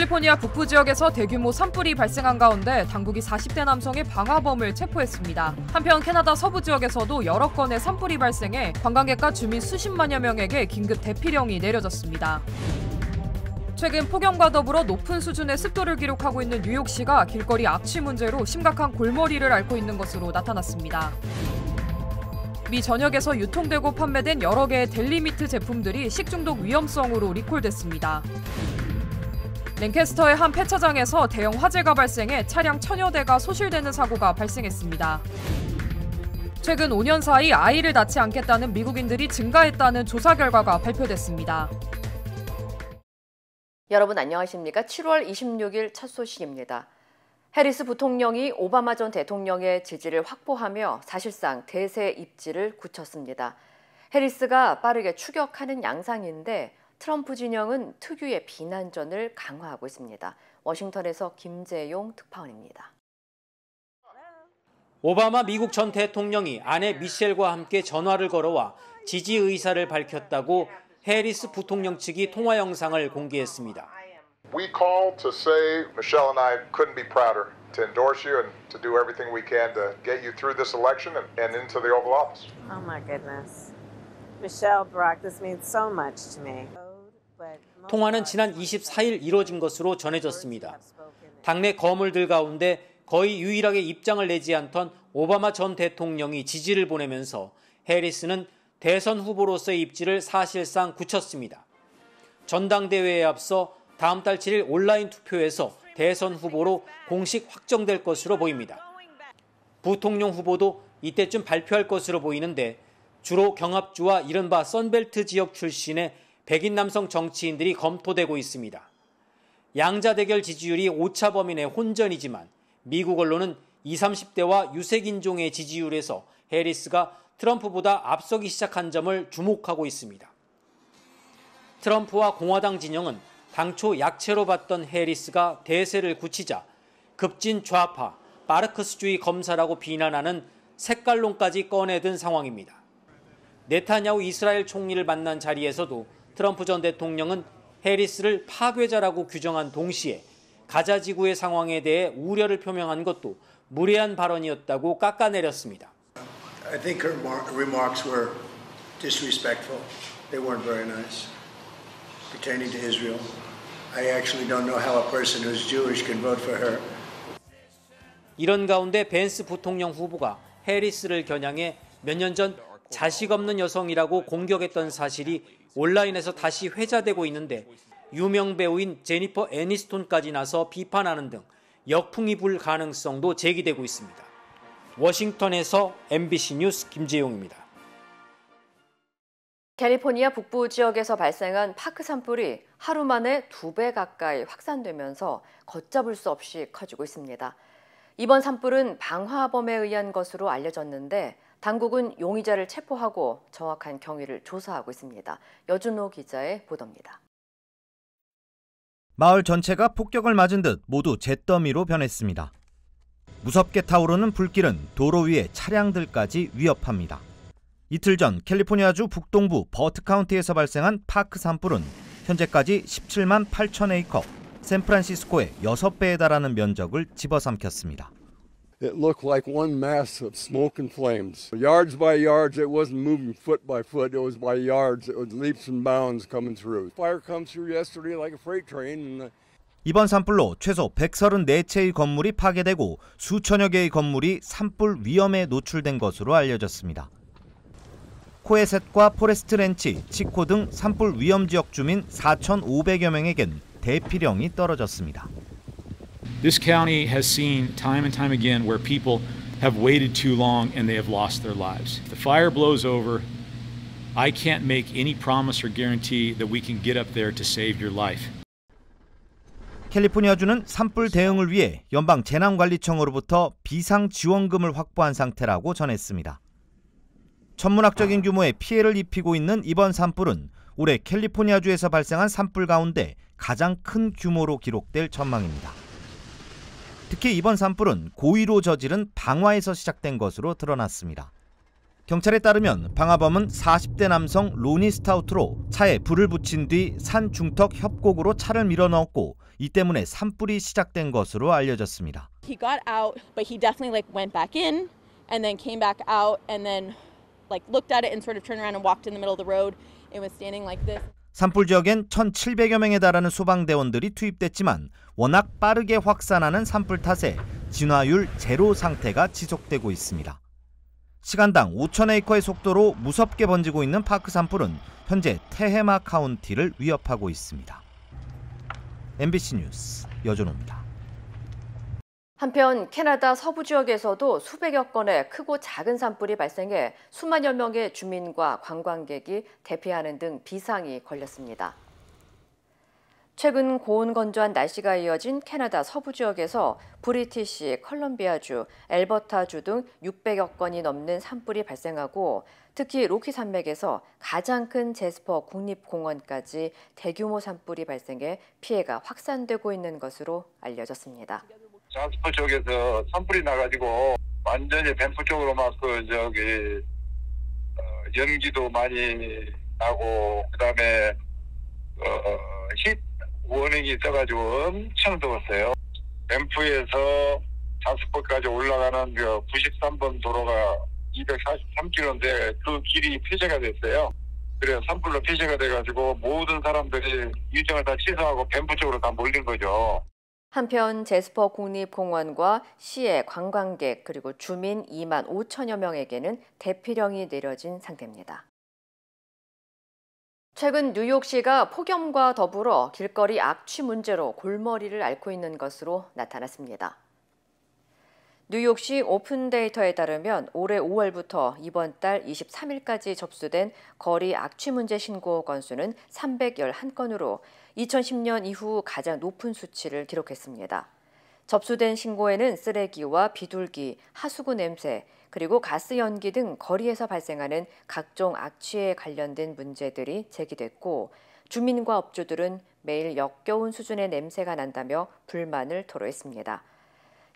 캘리포니아 북부 지역에서 대규모 산불이 발생한 가운데 당국이 40대 남성의 방화범을 체포했습니다. 한편 캐나다 서부 지역에서도 여러 건의 산불이 발생해 관광객과 주민 수십만여 명에게 긴급 대피령이 내려졌습니다. 최근 폭염과 더불어 높은 수준의 습도를 기록하고 있는 뉴욕시가 길거리 악취 문제로 심각한 골머리를 앓고 있는 것으로 나타났습니다. 미 전역에서 유통되고 판매된 여러 개의 델리미트 제품들이 식중독 위험성으로 리콜됐습니다. 랭캐스터의 한 폐차장에서 대형 화재가 발생해 차량 1000여 대가 소실되는 사고가 발생했습니다. 최근 5년 사이 아이를 낳지 않겠다는 미국인들이 증가했다는 조사 결과가 발표됐습니다. 여러분 안녕하십니까? 7월 26일 첫 소식입니다. 해리스 부통령이 오바마 전 대통령의 지지를 확보하며 사실상 대세 입지를 굳혔습니다. 해리스가 빠르게 추격하는 양상인데 트럼프 진영은 특유의 비난전을 강화하고 있습니다. 워싱턴에서 김재용 특파원입니다. 오바마 미국 전 대통령이 아내 미셸과 함께 전화를 걸어와 지지 의사를 밝혔다고 해리스 부통령 측이 통화 영상을 공개했습니다. We called to say Michelle and I couldn't be prouder to endorse you and to do everything we can to get you through this election and into the Oval Office. Oh my goodness. Michelle, Barack, this means so much to me. 통화는 지난 24일 이뤄진 것으로 전해졌습니다. 당내 거물들 가운데 거의 유일하게 입장을 내지 않던 오바마 전 대통령이 지지를 보내면서 해리스는 대선 후보로서의 입지를 사실상 굳혔습니다. 전당대회에 앞서 다음 달 7일 온라인 투표에서 대선 후보로 공식 확정될 것으로 보입니다. 부통령 후보도 이때쯤 발표할 것으로 보이는데 주로 경합주와 이른바 선벨트 지역 출신의 백인 남성 정치인들이 검토되고 있습니다. 양자 대결 지지율이 오차 범위 내 혼전이지만 미국 언론은 20, 30대와 유색인종의 지지율에서 해리스가 트럼프보다 앞서기 시작한 점을 주목하고 있습니다. 트럼프와 공화당 진영은 당초 약체로 봤던 해리스가 대세를 굳히자 급진 좌파, 마르크스주의 검사라고 비난하는 색깔론까지 꺼내든 상황입니다. 네타냐후 이스라엘 총리를 만난 자리에서도 트럼프 전 대통령은 해리스를 파괴자라고 규정한 동시에 가자 지구의 상황에 대해 우려를 표명한 것도 무례한 발언이었다고 깎아내렸습니다. I think her remarks were disrespectful. They weren't very nice. Pertaining to Israel, I actually don't know how a person who's Jewish can vote for her. 이런 가운데 벤스 부통령 후보가 해리스를 겨냥해 몇 년 전 자식 없는 여성이라고 공격했던 사실이 온라인에서 다시 회자되고 있는데 유명 배우인 제니퍼 애니스톤까지 나서 비판하는 등 역풍이 불 가능성도 제기되고 있습니다. 워싱턴에서 MBC 뉴스 김재용입니다. 캘리포니아 북부 지역에서 발생한 파크 산불이 하루 만에 2배 가까이 확산되면서 걷잡을 수 없이 커지고 있습니다. 이번 산불은 방화범에 의한 것으로 알려졌는데 당국은 용의자를 체포하고 정확한 경위를 조사하고 있습니다. 여준호 기자의 보도입니다. 마을 전체가 폭격을 맞은 듯 모두 잿더미로 변했습니다. 무섭게 타오르는 불길은 도로 위의 차량들까지 위협합니다. 이틀 전 캘리포니아주 북동부 버트 카운티에서 발생한 파크 산불은 현재까지 17만 8천 에이커, 샌프란시스코의 6배에 달하는 면적을 집어삼켰습니다. It looked like one mass of smoke and flames. Yards by yards, it wasn't moving foot by foot, it was by yards, it was leaps and bounds coming through. Fire come through yesterday like a freight train. 이번 산불로 최소 134채의 건물이 파괴되고 수천여 개의 건물이 산불 위험에 노출된 것으로 알려졌습니다. 코에셋과 포레스트 렌치, 치코 등 산불 위험 지역 주민 4,500여 명에겐 대피령이 떨어졌습니다. This county has seen time and time again where people have waited too long and they have lost their lives. If the fire blows over, I can't make any promise or guarantee that we can get up there to save your life. 캘리포니아주는 산불 대응을 위해 연방 재난관리청으로부터 비상지원금을 확보한 상태라고 전했습니다. 천문학적인 규모의 피해를 입히고 있는 이번 산불은 올해 캘리포니아주에서 발생한 산불 가운데 가장 큰 규모로 기록될 전망입니다. 특히 이번 산불은 고의로 저지른 방화에서 시작된 것으로 드러났습니다. 경찰에 따르면 방화범은 40대 남성 로니 스타우트로 차에 불을 붙인 뒤 산 중턱 협곡으로 차를 밀어넣었고 이 때문에 산불이 시작된 것으로 알려졌습니다. He got out, but he definitely went back in and then came back out and then looked at it and sort of turned around and walked in the middle of the road and was standing like this. 산불 지역엔 1,700여 명에 달하는 소방대원들이 투입됐지만 워낙 빠르게 확산하는 산불 탓에 진화율 제로 상태가 지속되고 있습니다. 시간당 5,000에이커의 속도로 무섭게 번지고 있는 파크 산불은 현재 테헤마 카운티를 위협하고 있습니다. MBC 뉴스 여준호입니다. 한편 캐나다 서부 지역에서도 수백여 건의 크고 작은 산불이 발생해 수만여 명의 주민과 관광객이 대피하는 등 비상이 걸렸습니다. 최근 고온 건조한 날씨가 이어진 캐나다 서부 지역에서 브리티시 컬럼비아주, 엘버타주 등 600여 건이 넘는 산불이 발생하고 특히 로키 산맥에서 가장 큰 제스퍼 국립공원까지 대규모 산불이 발생해 피해가 확산되고 있는 것으로 알려졌습니다. 자스퍼 쪽에서 산불이 나가지고 완전히 밴프 쪽으로 막 연기도 많이 나고 그다음에 힛 워닝이 있어가지고 엄청 더웠어요. 밴프에서 자스퍼까지 올라가는 93번 도로가 243km인데 그 길이 폐쇄가 됐어요. 그래서 산불로 폐쇄가 돼가지고 모든 사람들이 일정을 다 취소하고 밴프 쪽으로 다 몰린 거죠. 한편 제스퍼 국립공원과 시의 관광객 그리고 주민 2만 5천여 명에게는 대피령이 내려진 상태입니다. 최근 뉴욕시가 폭염과 더불어 길거리 악취 문제로 골머리를 앓고 있는 것으로 나타났습니다. 뉴욕시 오픈 데이터에 따르면 올해 5월부터 이번 달 23일까지 접수된 거리 악취 문제 신고 건수는 311건으로 2010년 이후 가장 높은 수치를 기록했습니다. 접수된 신고에는 쓰레기와 비둘기, 하수구 냄새, 그리고 가스 연기 등 거리에서 발생하는 각종 악취에 관련된 문제들이 제기됐고 주민과 업주들은 매일 역겨운 수준의 냄새가 난다며 불만을 토로했습니다.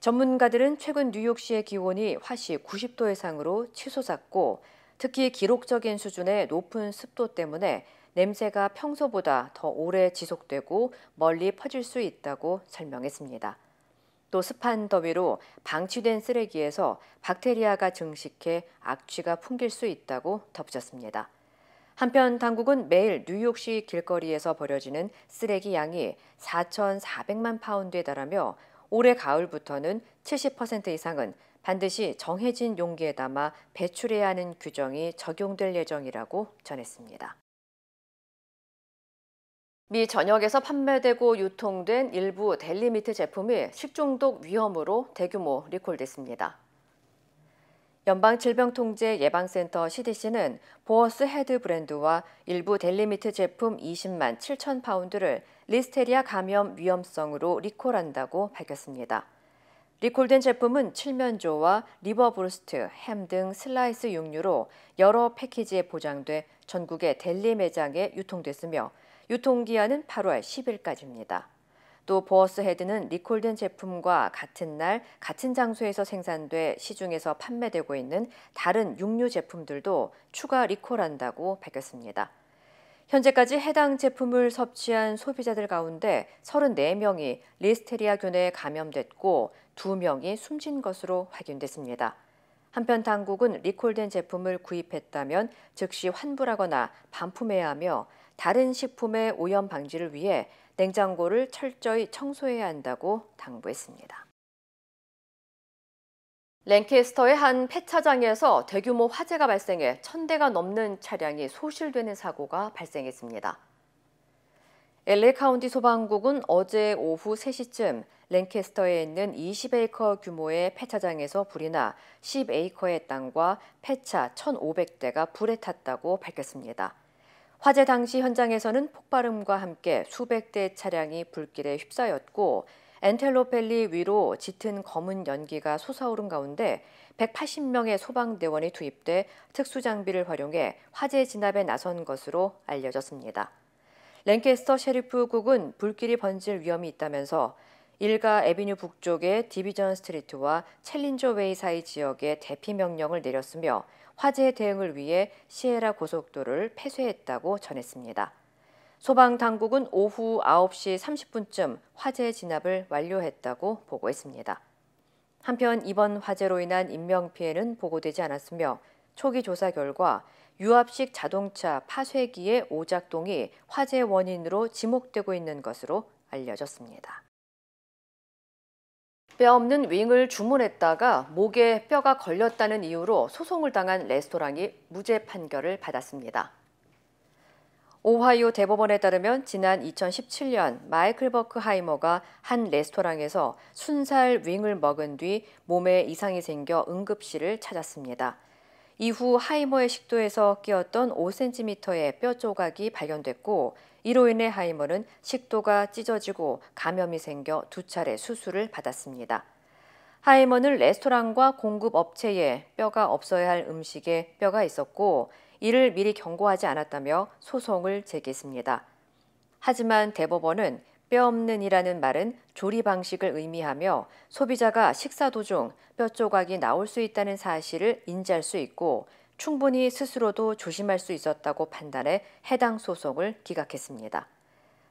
전문가들은 최근 뉴욕시의 기온이 화씨 90도 이상으로 치솟았고 특히 기록적인 수준의 높은 습도 때문에 냄새가 평소보다 더 오래 지속되고 멀리 퍼질 수 있다고 설명했습니다. 또 습한 더위로 방치된 쓰레기에서 박테리아가 증식해 악취가 풍길 수 있다고 덧붙였습니다. 한편 당국은 매일 뉴욕시 길거리에서 버려지는 쓰레기 양이 4,400만 파운드에 달하며 올해 가을부터는 70% 이상은 반드시 정해진 용기에 담아 배출해야 하는 규정이 적용될 예정이라고 전했습니다. 미 전역에서 판매되고 유통된 일부 델리미트 제품이 식중독 위험으로 대규모 리콜됐습니다. 연방질병통제예방센터 CDC는 보어스 헤드 브랜드와 일부 델리미트 제품 20만 7천 파운드를 리스테리아 감염 위험성으로 리콜한다고 밝혔습니다. 리콜된 제품은 칠면조와 리버브루스트, 햄 등 슬라이스 육류로 여러 패키지에 포장돼 전국의 델리 매장에 유통됐으며 유통기한은 8월 10일까지입니다. 또 보어스 헤드는 리콜된 제품과 같은 날 같은 장소에서 생산돼 시중에서 판매되고 있는 다른 육류 제품들도 추가 리콜한다고 밝혔습니다. 현재까지 해당 제품을 섭취한 소비자들 가운데 34명이 리스테리아균에 감염됐고 2명이 숨진 것으로 확인됐습니다. 한편 당국은 리콜된 제품을 구입했다면 즉시 환불하거나 반품해야 하며 다른 식품의 오염 방지를 위해 냉장고를 철저히 청소해야 한다고 당부했습니다. 랭캐스터의 한 폐차장에서 대규모 화재가 발생해 1,000대가 넘는 차량이 소실되는 사고가 발생했습니다. LA 카운티 소방국은 어제 오후 3시쯤 랭캐스터에 있는 20에이커 규모의 폐차장에서 불이 나 10에이커의 땅과 폐차 1,500대가 불에 탔다고 밝혔습니다. 화재 당시 현장에서는 폭발음과 함께 수백 대의 차량이 불길에 휩싸였고 엔텔로펠리 위로 짙은 검은 연기가 솟아오른 가운데 180명의 소방대원이 투입돼 특수장비를 활용해 화재 진압에 나선 것으로 알려졌습니다. 랭캐스터 셰리프국은 불길이 번질 위험이 있다면서 일가 애비뉴 북쪽의 디비전 스트리트와 챌린저 웨이 사이 지역에 대피 명령을 내렸으며 화재 대응을 위해 시에라 고속도로를 폐쇄했다고 전했습니다. 소방당국은 오후 9시 30분쯤 화재 진압을 완료했다고 보고했습니다. 한편 이번 화재로 인한 인명피해는 보고되지 않았으며 초기 조사 결과 유압식 자동차 파쇄기의 오작동이 화재 원인으로 지목되고 있는 것으로 알려졌습니다. 뼈 없는 윙을 주문했다가 목에 뼈가 걸렸다는 이유로 소송을 당한 레스토랑이 무죄 판결을 받았습니다. 오하이오 대법원에 따르면 지난 2017년 마이클 버크하이머가 한 레스토랑에서 순살 윙을 먹은 뒤 몸에 이상이 생겨 응급실을 찾았습니다. 이후 하이머의 식도에서 끼었던 5cm의 뼈 조각이 발견됐고 이로 인해 하이머는 식도가 찢어지고 감염이 생겨 2차례 수술을 받았습니다. 하이머는 레스토랑과 공급 업체에 뼈가 없어야 할 음식에 뼈가 있었고 이를 미리 경고하지 않았다며 소송을 제기했습니다. 하지만 대법원은 뼈 없는이라는 말은 조리 방식을 의미하며 소비자가 식사 도중 뼈 조각이 나올 수 있다는 사실을 인지할 수 있고 충분히 스스로도 조심할 수 있었다고 판단해 해당 소송을 기각했습니다.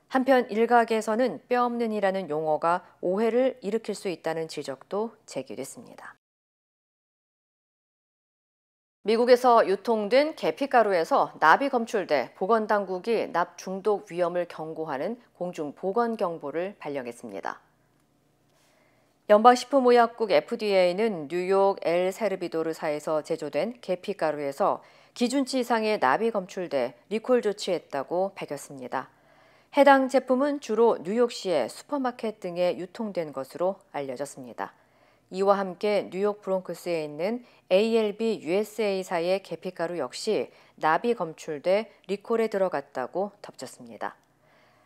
한편 일각에서는 뼈 없는이라는 용어가 오해를 일으킬 수 있다는 지적도 제기됐습니다. 미국에서 유통된 계피가루에서 납이 검출돼 보건당국이 납 중독 위험을 경고하는 공중보건경보를 발령했습니다. 연방식품의약국 FDA는 뉴욕 엘 세르비도르사에서 제조된 계피가루에서 기준치 이상의 납이 검출돼 리콜 조치했다고 밝혔습니다. 해당 제품은 주로 뉴욕시의 슈퍼마켓 등에 유통된 것으로 알려졌습니다. 이와 함께 뉴욕 브롱크스에 있는 ALB USA사의 계피가루 역시 납이 검출돼 리콜에 들어갔다고 덧붙였습니다.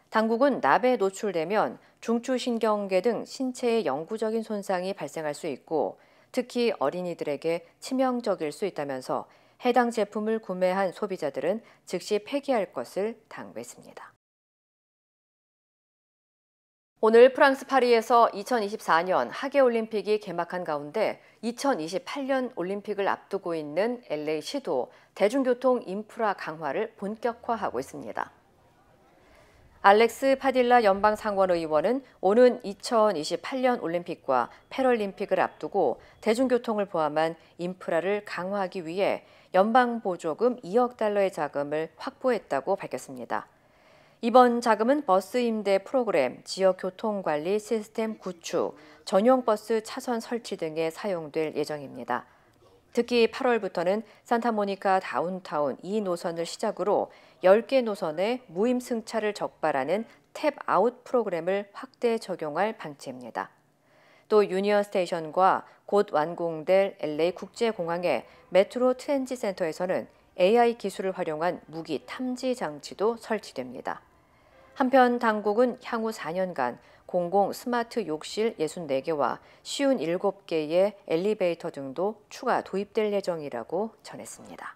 당국은 납에 노출되면 중추신경계 등 신체에 영구적인 손상이 발생할 수 있고 특히 어린이들에게 치명적일 수 있다면서 해당 제품을 구매한 소비자들은 즉시 폐기할 것을 당부했습니다. 오늘 프랑스 파리에서 2024년 하계올림픽이 개막한 가운데 2028년 올림픽을 앞두고 있는 LA시도 대중교통 인프라 강화를 본격화하고 있습니다. 알렉스 파딜라 연방상원의원은 오는 2028년 올림픽과 패럴림픽을 앞두고 대중교통을 포함한 인프라를 강화하기 위해 연방보조금 2억 달러의 자금을 확보했다고 밝혔습니다. 이번 자금은 버스 임대 프로그램, 지역 교통관리 시스템 구축, 전용 버스 차선 설치 등에 사용될 예정입니다. 특히 8월부터는 산타모니카 다운타운 2노선을 시작으로 10개 노선에 무임 승차를 적발하는 탭아웃 프로그램을 확대 적용할 방침입니다. 또 유니언 스테이션과 곧 완공될 LA 국제공항의 메트로 트랜짓 센터에서는 AI 기술을 활용한 무기 탐지 장치도 설치됩니다. 한편 당국은 향후 4년간 공공 스마트 욕실 64개와 쉬운 7개의 엘리베이터 등도 추가 도입될 예정이라고 전했습니다.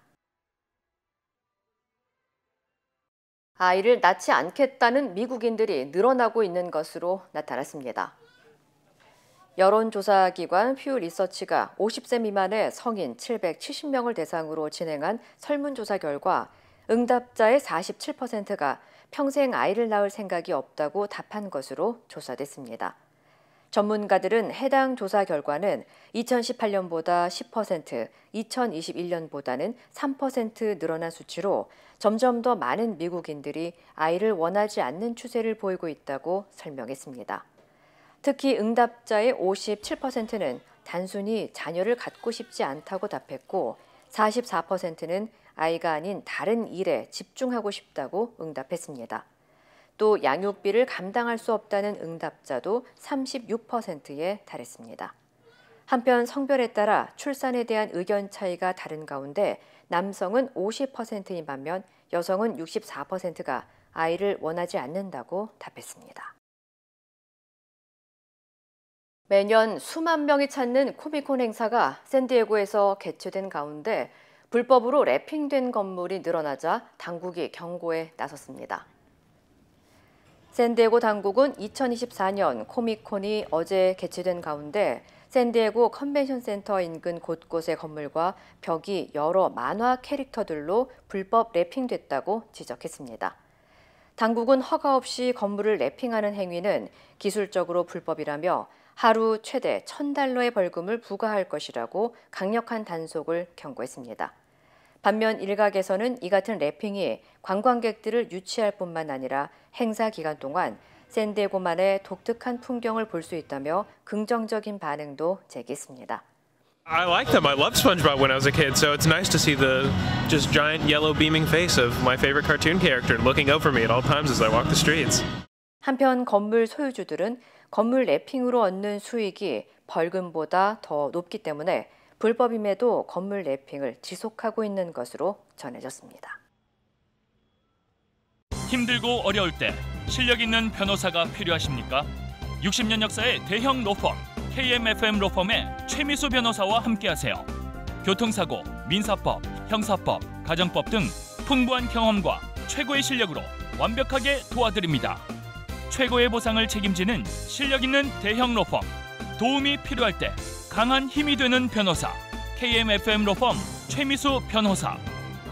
아이를 낳지 않겠다는 미국인들이 늘어나고 있는 것으로 나타났습니다. 여론조사기관 퓨 리서치가 50세 미만의 성인 770명을 대상으로 진행한 설문조사 결과 응답자의 47%가 평생 아이를 낳을 생각이 없다고 답한 것으로 조사됐습니다. 전문가들은 해당 조사 결과는 2018년보다 10%, 2021년보다는 3% 늘어난 수치로 점점 더 많은 미국인들이 아이를 원하지 않는 추세를 보이고 있다고 설명했습니다. 특히 응답자의 57%는 단순히 자녀를 갖고 싶지 않다고 답했고 44%는 아이가 아닌 다른 일에 집중하고 싶다고 응답했습니다. 또 양육비를 감당할 수 없다는 응답자도 36%에 달했습니다. 한편 성별에 따라 출산에 대한 의견 차이가 다른 가운데 남성은 50%인 반면 여성은 64%가 아이를 원하지 않는다고 답했습니다. 매년 수만 명이 찾는 코미콘 행사가 샌디에고에서 개최된 가운데 불법으로 랩핑된 건물이 늘어나자 당국이 경고에 나섰습니다. 샌디에고 당국은 2024년 코미콘이 어제 개최된 가운데 샌디에고 컨벤션 센터 인근 곳곳의 건물과 벽이 여러 만화 캐릭터들로 불법 랩핑됐다고 지적했습니다. 당국은 허가 없이 건물을 랩핑하는 행위는 기술적으로 불법이라며 하루 최대 $1,000의 벌금을 부과할 것이라고 강력한 단속을 경고했습니다. 반면 일각에서는 이 같은 랩핑이 관광객들을 유치할 뿐만 아니라 행사 기간 동안 샌디에고만의 독특한 풍경을 볼 수 있다며 긍정적인 반응도 제기했습니다. I like them. I loved SpongeBob when I was a kid, so it's nice to see the just giant yellow beaming face of my favorite cartoon character looking out for me at all times as I walk the streets. 한편 건물 소유주들은 건물 랩핑으로 얻는 수익이 벌금보다 더 높기 때문에 불법임에도 건물 랩핑을 지속하고 있는 것으로 전해졌습니다. 힘들고 어려울 때 실력 있는 변호사가 필요하십니까? 60년 역사의 대형 로펌 KMFM 로펌의 최미수 변호사와 함께하세요. 교통사고, 민사법, 형사법, 가정법 등 풍부한 경험과 최고의 실력으로 완벽하게 도와드립니다. 최고의 보상을 책임지는 실력 있는 대형 로펌, 도움이 필요할 때 강한 힘이 되는 변호사 KMFM 로펌 최미수 변호사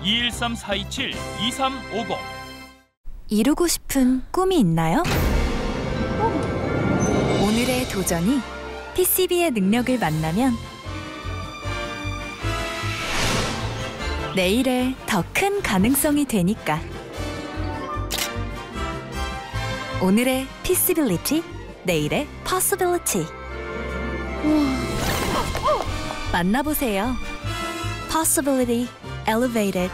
213-427-2350. 이루고 싶은 꿈이 있나요? 오늘의 도전이 PCB의 능력을 만나면 내일의 더 큰 가능성이 되니까. 오늘의 Feasibility, 내일의 Possibility. 만나보세요. Possibility Elevated.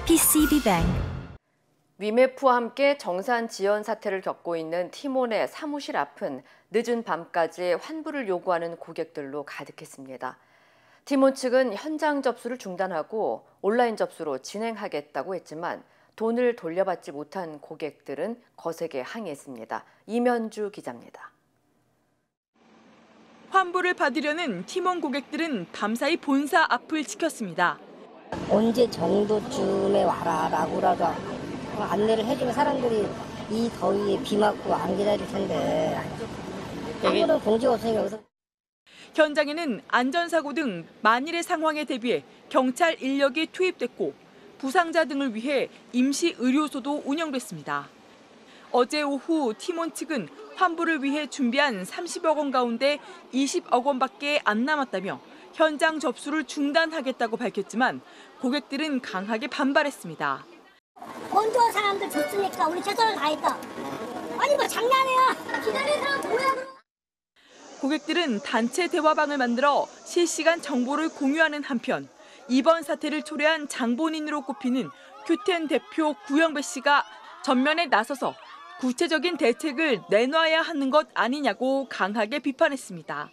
PCB뱅크. 위메프와 함께 정산 지연 사태를 겪고 있는 티몬의 사무실 앞은 늦은 밤까지 환불을 요구하는 고객들로 가득했습니다. 티몬 측은 현장 접수를 중단하고 온라인 접수로 진행하겠다고 했지만 돈을 돌려받지 못한 고객들은 거세게 항의했습니다. 이면주 기자입니다. 환불을 받으려는 티몬 고객들은 밤사이 본사 앞을 지켰습니다. 언제 정도쯤에 와라라고라도 안내를 해주면 사람들이 이 더위에 비 맞고 안 기다릴 텐데 아무런 공지가 없으니까 여기서. 현장에는 안전사고 등 만일의 상황에 대비해 경찰 인력이 투입됐고 부상자 등을 위해 임시 의료소도 운영됐습니다. 어제 오후 티몬 측은 환불을 위해 준비한 30억 원 가운데 20억 원밖에 안 남았다며 현장 접수를 중단하겠다고 밝혔지만 고객들은 강하게 반발했습니다. 건조한 사람들 줬으니까 우리 최선을 다했다. 아니 뭐 장난이야. 기다리는 사람 뭐야 그럼. 고객들은 단체 대화방을 만들어 실시간 정보를 공유하는 한편 이번 사태를 초래한 장본인으로 꼽히는 큐텐 대표 구영배 씨가 전면에 나서서 구체적인 대책을 내놔야 하는 것 아니냐고 강하게 비판했습니다.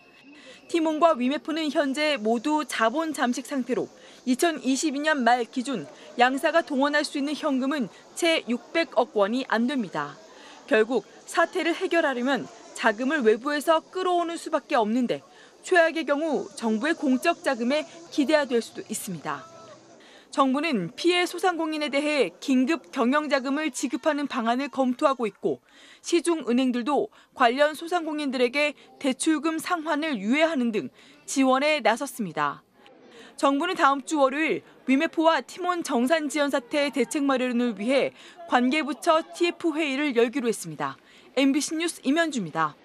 티몬과 위메프는 현재 모두 자본 잠식 상태로 2022년 말 기준 양사가 동원할 수 있는 현금은 채 600억 원이 안 됩니다. 결국 사태를 해결하려면 자금을 외부에서 끌어오는 수밖에 없는데 최악의 경우 정부의 공적 자금에 기대야 될 수도 있습니다. 정부는 피해 소상공인에 대해 긴급 경영자금을 지급하는 방안을 검토하고 있고 시중은행들도 관련 소상공인들에게 대출금 상환을 유예하는 등 지원에 나섰습니다. 정부는 다음 주 월요일 위메프와 티몬 정산 지연 사태 대책 마련을 위해 관계부처 TF 회의를 열기로 했습니다. MBC 뉴스 이면주입니다.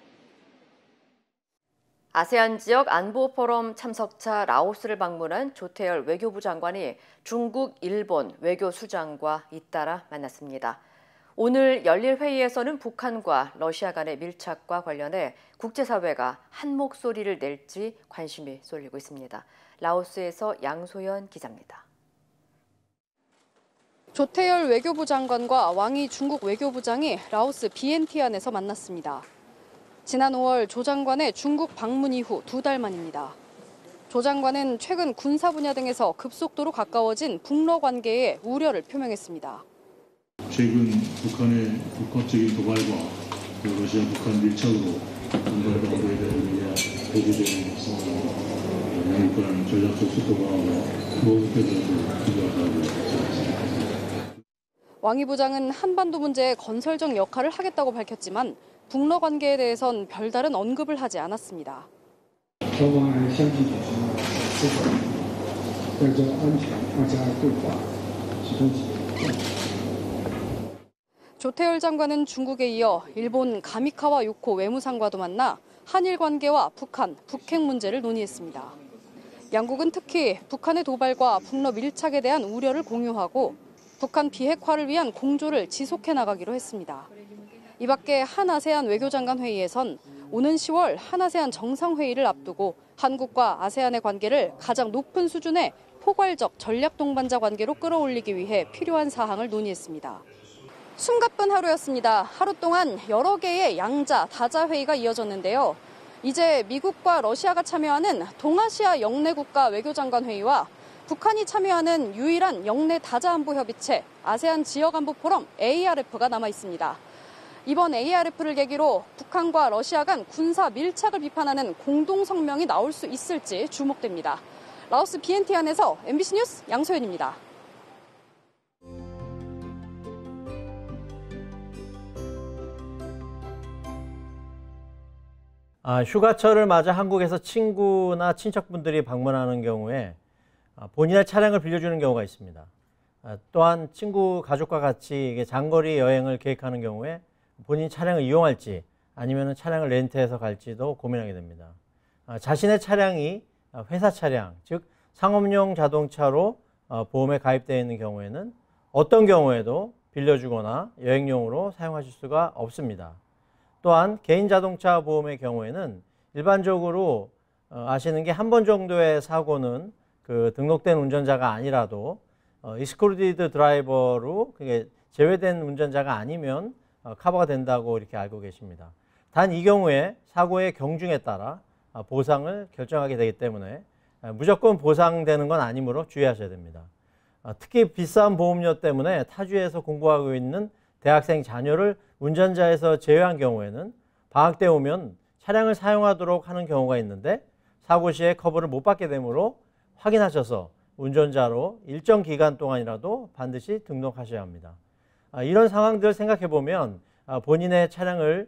아세안 지역 안보 포럼 참석차 라오스를 방문한 조태열 외교부 장관이 중국, 일본 외교수장과 잇따라 만났습니다. 오늘 열릴 회의에서는 북한과 러시아 간의 밀착과 관련해 국제사회가 한 목소리를 낼지 관심이 쏠리고 있습니다. 라오스에서 양소연 기자입니다. 조태열 외교부 장관과 왕이 중국 외교부장이 라오스 비엔티안에서 만났습니다. 지난 5월 조 장관의 중국 방문 이후 2달 만입니다. 조 장관은 최근 군사 분야 등에서 급속도로 가까워진 북러 관계에 우려를 표명했습니다. 최근 북한의 불법적인 도발과 러시아 북한 밀착으로 군사 방어에 대한 대비되는 양국 간 전략적 속도가 무엇보다도 중요하다고 생각합니다. 왕이 부장은 한반도 문제에 건설적 역할을 하겠다고 밝혔지만 북러 관계에 대해선 별다른 언급을 하지 않았습니다. 조태열 장관은 중국에 이어 일본 가미카와 요코 외무상과도 만나 한일 관계와 북한, 북핵 문제를 논의했습니다. 양국은 특히 북한의 도발과 북러 밀착에 대한 우려를 공유하고 북한 비핵화를 위한 공조를 지속해 나가기로 했습니다. 이 밖에 한아세안 외교장관 회의에선 오는 10월 한아세안 정상회의를 앞두고 한국과 아세안의 관계를 가장 높은 수준의 포괄적 전략 동반자 관계로 끌어올리기 위해 필요한 사항을 논의했습니다. 숨가쁜 하루였습니다. 하루 동안 여러 개의 양자, 다자 회의가 이어졌는데요. 이제 미국과 러시아가 참여하는 동아시아 영내국가 외교장관 회의와 북한이 참여하는 유일한 영내 다자안보협의체 아세안 지역안보 포럼 ARF가 남아 있습니다. 이번 ARF를 계기로 북한과 러시아 간 군사 밀착을 비판하는 공동 성명이 나올 수 있을지 주목됩니다. 라오스 비엔티안에서 MBC 뉴스 양소연입니다. 휴가철을 맞아 한국에서 친구나 친척분들이 방문하는 경우에 본인의 차량을 빌려주는 경우가 있습니다. 또한 친구 가족과 같이 장거리 여행을 계획하는 경우에 본인 차량을 이용할지 아니면 차량을 렌트해서 갈지도 고민하게 됩니다. 자신의 차량이 회사 차량, 즉 상업용 자동차로 보험에 가입되어 있는 경우에는 어떤 경우에도 빌려주거나 여행용으로 사용하실 수가 없습니다. 또한 개인 자동차 보험의 경우에는 일반적으로 아시는 게 한 번 정도의 사고는 그 등록된 운전자가 아니라도 익스클루디드 드라이버로 그게 제외된 운전자가 아니면 커버가 된다고 이렇게 알고 계십니다. 단 이 경우에 사고의 경중에 따라 보상을 결정하게 되기 때문에 무조건 보상되는 건 아니므로 주의하셔야 됩니다. 특히 비싼 보험료 때문에 타주에서 공부하고 있는 대학생 자녀를 운전자에서 제외한 경우에는 방학 때 오면 차량을 사용하도록 하는 경우가 있는데 사고 시에 커버를 못 받게 되므로 확인하셔서 운전자로 일정 기간 동안이라도 반드시 등록하셔야 합니다. 이런 상황들을 생각해 보면 본인의 차량을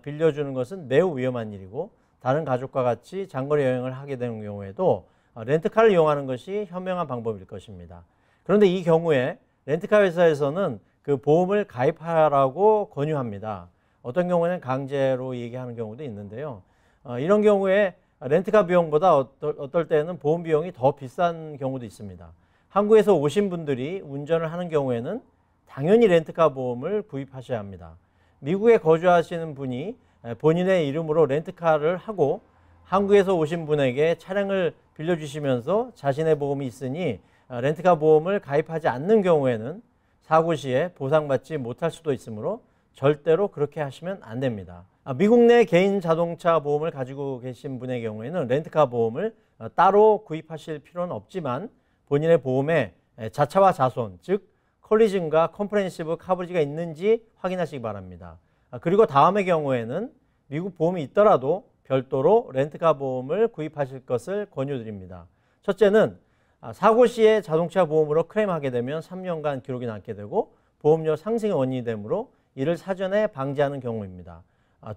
빌려주는 것은 매우 위험한 일이고 다른 가족과 같이 장거리 여행을 하게 되는 경우에도 렌트카를 이용하는 것이 현명한 방법일 것입니다. 그런데 이 경우에 렌트카 회사에서는 그 보험을 가입하라고 권유합니다. 어떤 경우에는 강제로 얘기하는 경우도 있는데요. 이런 경우에 렌트카 비용보다 어떨 때는 보험 비용이 더 비싼 경우도 있습니다. 한국에서 오신 분들이 운전을 하는 경우에는 당연히 렌트카 보험을 구입하셔야 합니다. 미국에 거주하시는 분이 본인의 이름으로 렌트카를 하고 한국에서 오신 분에게 차량을 빌려주시면서 자신의 보험이 있으니 렌트카 보험을 가입하지 않는 경우에는 사고 시에 보상받지 못할 수도 있으므로 절대로 그렇게 하시면 안 됩니다. 미국 내 개인 자동차 보험을 가지고 계신 분의 경우에는 렌트카 보험을 따로 구입하실 필요는 없지만 본인의 보험에 자차와 자손, 즉 콜리전과 컴프레hen시브 커버리지가 있는지 확인하시기 바랍니다. 그리고 다음의 경우에는 미국 보험이 있더라도 별도로 렌트카 보험을 구입하실 것을 권유드립니다. 첫째는 사고 시에 자동차 보험으로 클레임하게 되면 3년간 기록이 남게 되고 보험료 상승의 원인이 되므로 이를 사전에 방지하는 경우입니다.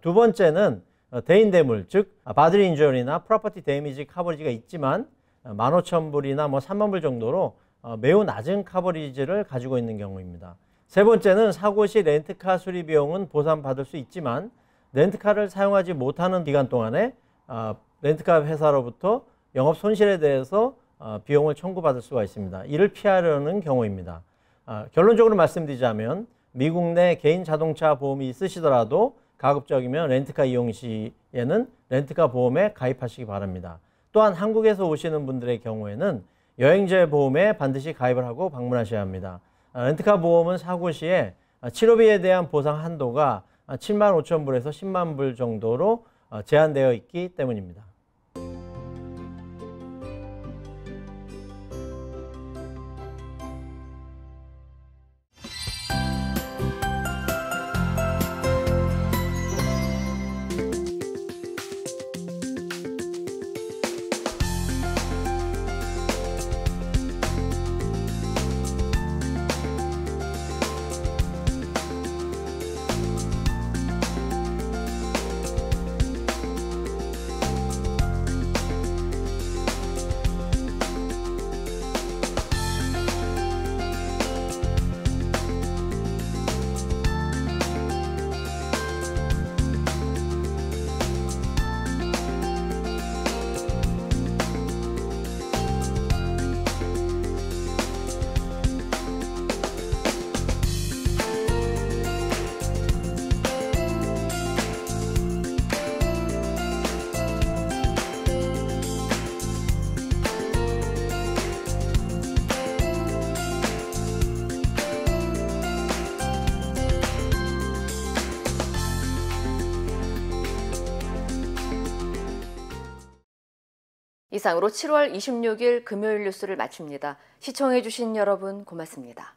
두 번째는 대인대물, 즉 바드리 인저리나 프로퍼티 데미지 커버리지가 있지만 15,000불이나 30,000불 정도로 매우 낮은 커버리지를 가지고 있는 경우입니다. 세 번째는 사고 시 렌트카 수리 비용은 보상받을 수 있지만 렌트카를 사용하지 못하는 기간 동안에 렌트카 회사로부터 영업 손실에 대해서 비용을 청구받을 수가 있습니다. 이를 피하려는 경우입니다. 결론적으로 말씀드리자면 미국 내 개인 자동차 보험이 있으시더라도 가급적이면 렌트카 이용 시에는 렌트카 보험에 가입하시기 바랍니다. 또한 한국에서 오시는 분들의 경우에는 여행자 보험에 반드시 가입을 하고 방문하셔야 합니다. 렌트카 보험은 사고 시에 치료비에 대한 보상 한도가 75,000불에서 10만 불 정도로 제한되어 있기 때문입니다. 이상으로 7월 26일 금요일 뉴스를 마칩니다. 시청해주신 여러분 고맙습니다.